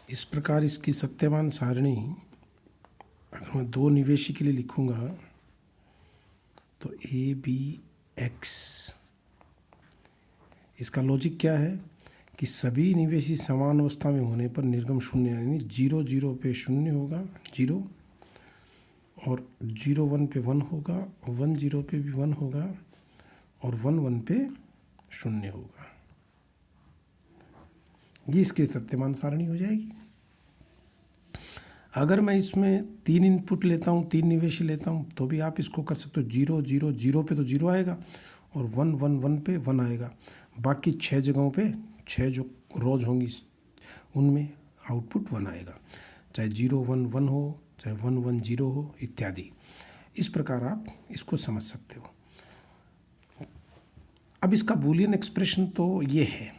इस प्रकार इसकी सत्यमान सारणी अगर मैं दो निवेशी के लिए लिखूंगा तो ए बी एक्स, इसका लॉजिक क्या है कि सभी निवेशी समान अवस्था में होने पर निर्गम शून्य, यानी 0 0 पे शून्य होगा 0, और 0 1 पे 1 होगा, 1 0 पे भी 1 होगा, और 1 1 पे शून्य होगा। ये इसकी सत्यमान सारणी हो जाएगी। अगर मैं इसमें 3 इनपुट लेता हूँ, 3 निवेशी लेता हूँ, तो भी आप इसको कर सकते हो। 0 0 0 पे तो 0 आएगा, और 1 1 1 पे 1 आएगा। बाकी 6 जगहों पे 6 जो रोज होंगी उनमें आउटपुट 1 आएगा, चाहे 0 1 1 हो, चाहे 1 1 0 हो, इत्यादि। इस प्रकार आप इसको समझ सकते हो। अब इसका बूलियन एक्सप्रेशन तो ये है,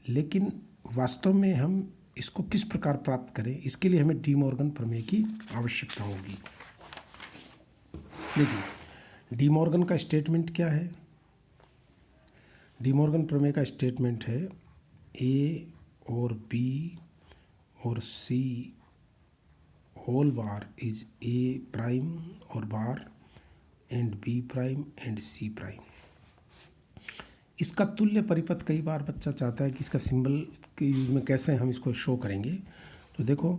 लेकिन वास्तव में हम इसको किस प्रकार प्राप्त करें, इसके लिए हमें डी मॉर्गन प्रमेय की आवश्यकता होगी। देखिए, डी मॉर्गन का स्टेटमेंट क्या है? डी मॉर्गन प्रमेय का स्टेटमेंट है ए और बी और C whole bar is A prime और bar and B prime and C prime. इसका तुल्य परिपथ कई बार बच्चा चाहता है कि इसका सिंबल के यूज में कैसे हम इसको शो करेंगे। तो देखो,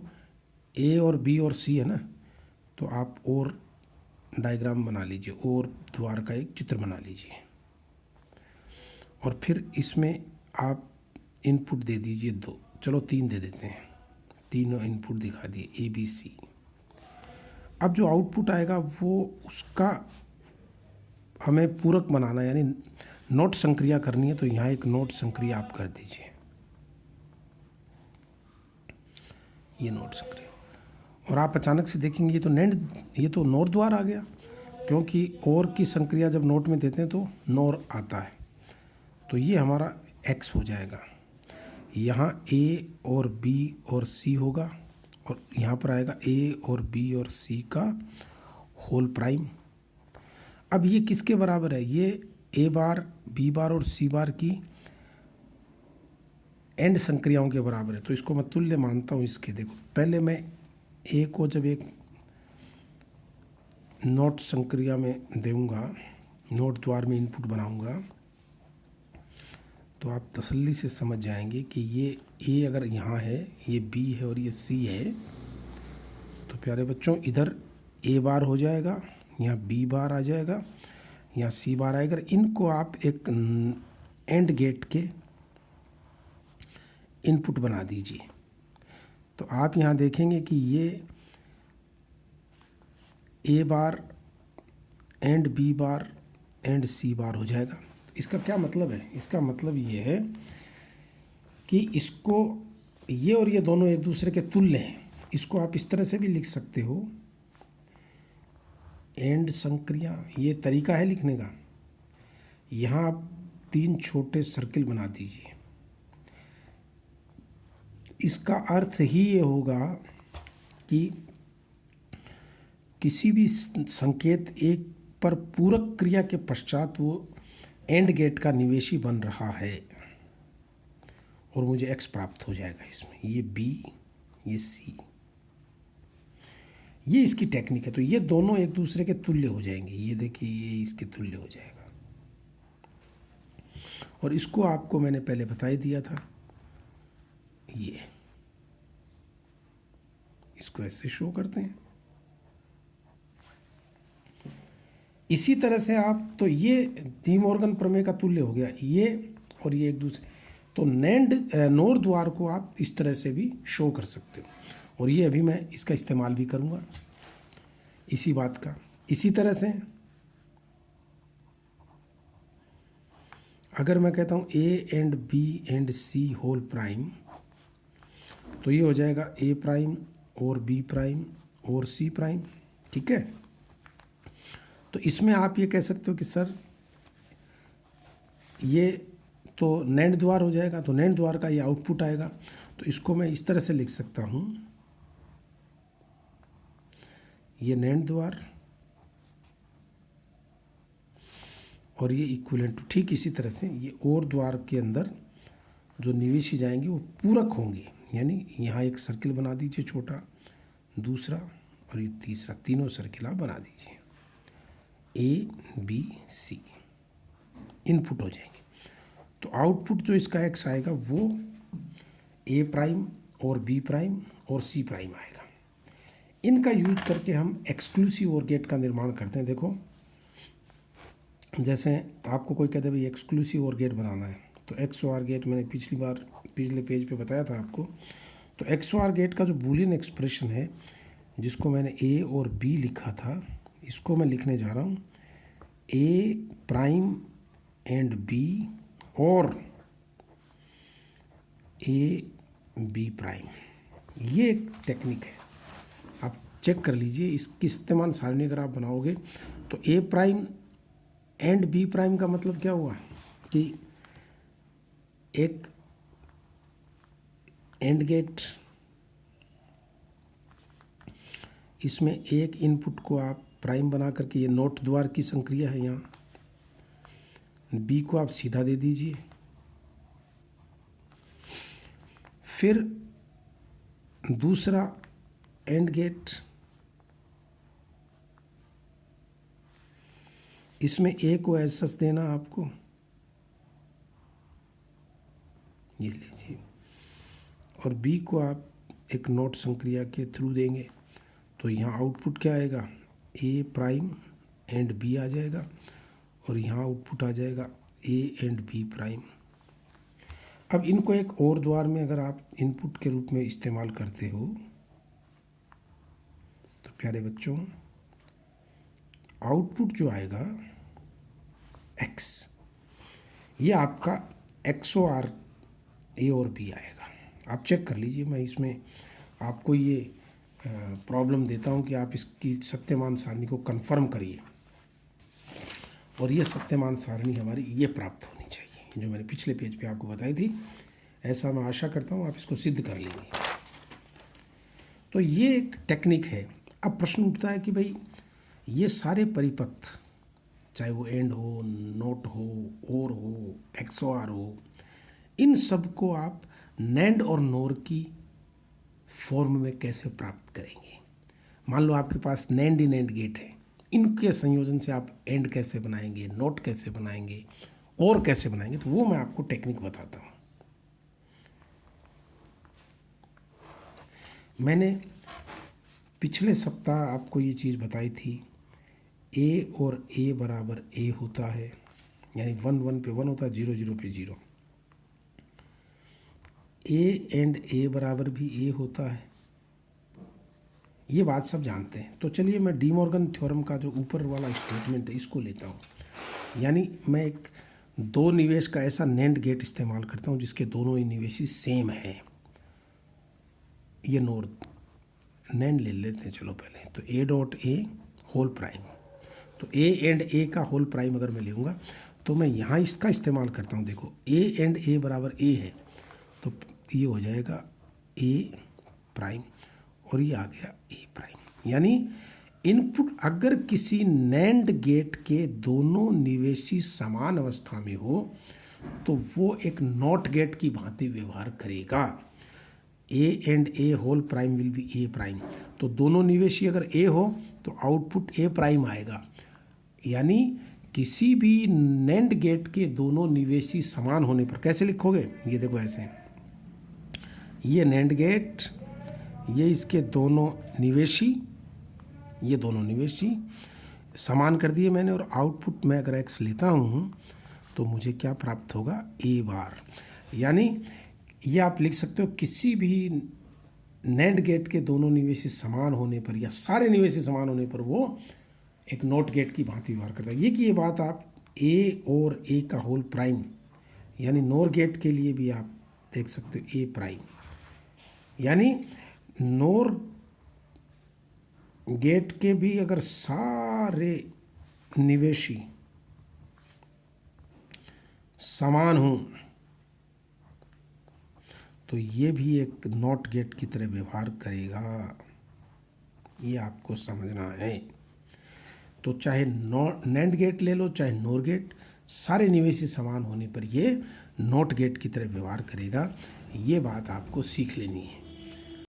ए और बी और सी है ना, तो आप और डायग्राम बना लीजिए, और द्वार का एक चित्र बना लीजिए, और फिर इसमें आप इनपुट दे दीजिए 2, चलो 3 दे देते हैं, तीनों इनपुट दिखा दिए ए बी सी। अब जो आउटपुट आएगा वो उसका हमें पूरक बनाना, यानी नोट संक्रिया करनी है। तो यहाँ एक नोट संक्रिया आप कर दीजिए, ये नोट संक्रिया, और आप अचानक से देखेंगे ये तो नोर द्वार आ गया, क्योंकि और की संक्रिया जब नोट में देते हैं तो नोर आता है। तो ये हमारा एक्स हो जाएगा। यहाँ ए और बी और सी होगा, और यहाँ पर आएगा ए और बी और सी का होल प्राइम। अब ये किसके बराबर है? ये ए बार, बी बार और सी बार की एंड संक्रियाओं के बराबर है। तो इसको मैं तुल्य मानता हूँ इसके। देखो, पहले मैं ए को जब एक नोट संक्रिया में दूंगा, नोट द्वार में इनपुट बनाऊंगा, तो आप तसल्ली से समझ जाएंगे कि ये ए अगर यहाँ है, ये बी है और ये सी है, तो प्यारे बच्चों इधर ए बार हो जाएगा, यहाँ बी बार आ जाएगा, यहाँ सी बार आएगा। इनको आप एक एंड गेट के इनपुट बना दीजिए। तो आप यहाँ देखेंगे कि ये ए बार एंड बी बार एंड सी बार हो जाएगा। इसका क्या मतलब है? इसका मतलब ये है कि इसको, ये और ये दोनों एक दूसरे के तुल्य हैं। इसको आप इस तरह से भी लिख सकते हो, एंड संक्रिया, ये तरीका है लिखने का। यहाँ आप 3 छोटे सर्किल बना दीजिए। इसका अर्थ ही ये होगा कि किसी भी संकेत एक पर पूरक क्रिया के पश्चात वो एंड गेट का निवेशी बन रहा है, और मुझे एक्स प्राप्त हो जाएगा इसमें। ये बी, ये सी, ये इसकी टेक्निक है। तो ये दोनों एक दूसरे के तुल्य हो जाएंगे। ये देखिए, ये इसके तुल्य हो जाएगा। और इसको आपको मैंने पहले बता ही दिया था। ये इसको ऐसे शो करते हैं। इसी तरह से आप, तो ये डी मॉर्गन प्रमेय का तुल्य हो गया, ये और ये एक दूसरे। तो नोर द्वार को आप इस तरह से भी शो कर सकते हो, और ये अभी मैं इसका इस्तेमाल भी करूँगा इसी बात का। इसी तरह से अगर मैं कहता हूँ A and B and C whole prime, तो ये हो जाएगा ए प्राइम और बी प्राइम और सी प्राइम। ठीक है। तो इसमें आप ये कह सकते हो कि सर ये तो नैंड द्वार हो जाएगा, तो नैंड द्वार का ये आउटपुट आएगा। तो इसको मैं इस तरह से लिख सकता हूँ, ये नैंड द्वार और ये इक्विवेलेंट। ठीक इसी तरह से ये और द्वार के अंदर जो निवेशी जाएंगे वो पूरक होंगे, यानी यहाँ एक सर्किल बना दीजिए छोटा, दूसरा और ये तीसरा, तीनों सर्किल आप बना दीजिए। ABC इनपुट हो जाएंगे। तो आउटपुट जो इसका x आएगा वो A' और B' और C' आएगा। इनका यूज करके हम एक्सक्लूसिव OR गेट का निर्माण करते हैं। देखो, जैसे आपको कोई कहते भाई एक्सक्लूसिव OR गेट बनाना है, तो XOR गेट मैंने पिछले पेज पे बताया था आपको। तो XOR गेट का जो बूलियन एक्सप्रेशन है, जिसको मैंने A और B लिखा था, इसको मैं लिखने जा रहा हूँ A' एंड B और AB'। ये एक टेक्निक है, आप चेक कर लीजिए। इसकी सत्यमान सारणी अगर आप बनाओगे तो A' एंड B' का मतलब क्या हुआ कि एक एंड गेट, इसमें एक इनपुट को आप प्राइम बना करके, ये नोट द्वार की संक्रिया है, यहाँ B को आप सीधा दे दीजिए। फिर दूसरा एंड गेट, इसमें A को एज सच देना आपको, ये लीजिए, और B को आप एक नोट संक्रिया के थ्रू देंगे। तो यहाँ आउटपुट क्या आएगा, A' एंड B आ जाएगा, और यहाँ आउटपुट आ जाएगा A एंड B'। अब इनको एक और द्वार में अगर आप इनपुट के रूप में इस्तेमाल करते हो तो प्यारे बच्चों, आउटपुट जो आएगा X, ये आपका XOR A और B आएगा। आप चेक कर लीजिए, मैं इसमें आपको ये प्रॉब्लम देता हूँ कि आप इसकी सत्यमान सारणी को कंफर्म करिए, और ये सत्यमान सारणी हमारी ये प्राप्त होनी चाहिए जो मैंने पिछले पेज पे आपको बताई थी। ऐसा मैं आशा करता हूँ आप इसको सिद्ध कर लेंगे। तो ये एक टेक्निक है। अब प्रश्न उठता है कि भाई ये सारे परिपथ, चाहे वो एंड हो, नोट हो, और हो, XOR हो, इन सब को आप NAND और NOR की फॉर्म में कैसे प्राप्त करेंगे। मान लो आपके पास NAND इन एंड गेट है, इनके संयोजन से आप एंड कैसे बनाएंगे, नोट कैसे बनाएंगे, और कैसे बनाएंगे, तो वो मैं आपको टेक्निक बताता हूँ। मैंने पिछले सप्ताह आपको ये चीज़ बताई थी, A और A बराबर A होता है, यानी 1 1 पे 1 होता है, 0 0 पे 0। A एंड A बराबर भी A होता है, ये बात सब जानते हैं। तो चलिए मैं डी मॉर्गन थ्योरम का जो ऊपर वाला स्टेटमेंट है इसको लेता हूँ। यानी मैं एक दो निवेश का ऐसा NAND गेट इस्तेमाल करता हूँ जिसके दोनों ही निवेशी सेम हैं। ये नोड NAND ले लेते हैं, चलो पहले तो A.A होल प्राइम। तो A एंड A का होल प्राइम अगर मैं लूँगा तो मैं यहाँ इसका इस्तेमाल करता हूँ। देखो A एंड A बराबर A है, तो ये हो जाएगा A प्राइम, और ये आ गया A'। यानी इनपुट अगर किसी NAND गेट के दोनों निवेशी समान अवस्था में हो तो वो एक नॉट गेट की भांति व्यवहार करेगा। A and A whole prime will be A'। तो दोनों निवेशी अगर A हो तो आउटपुट A' आएगा। यानी किसी भी NAND गेट के दोनों निवेशी समान होने पर कैसे लिखोगे, ये देखो ऐसे, ये NAND गेट, ये इसके दोनों निवेशी, ये दोनों निवेशी समान कर दिए मैंने, और आउटपुट में अगर X लेता हूँ तो मुझे क्या प्राप्त होगा, A बार। यानी ये आप लिख सकते हो किसी भी NAND गेट के दोनों निवेशी समान होने पर या सारे निवेशी समान होने पर वो एक नॉट गेट की भांति व्यवहार करता है। ये बात आप A और A का होल प्राइम यानी नोर गेट के लिए भी आप देख सकते हो A'। यानी नोर गेट के भी अगर सारे निवेशी समान हों तो ये भी एक नॉट गेट की तरह व्यवहार करेगा। ये आपको समझना है। तो चाहे NAND गेट ले लो चाहे NOR गेट, सारे निवेशी समान होने पर ये नॉट गेट की तरह व्यवहार करेगा। ये बात आपको सीख लेनी है।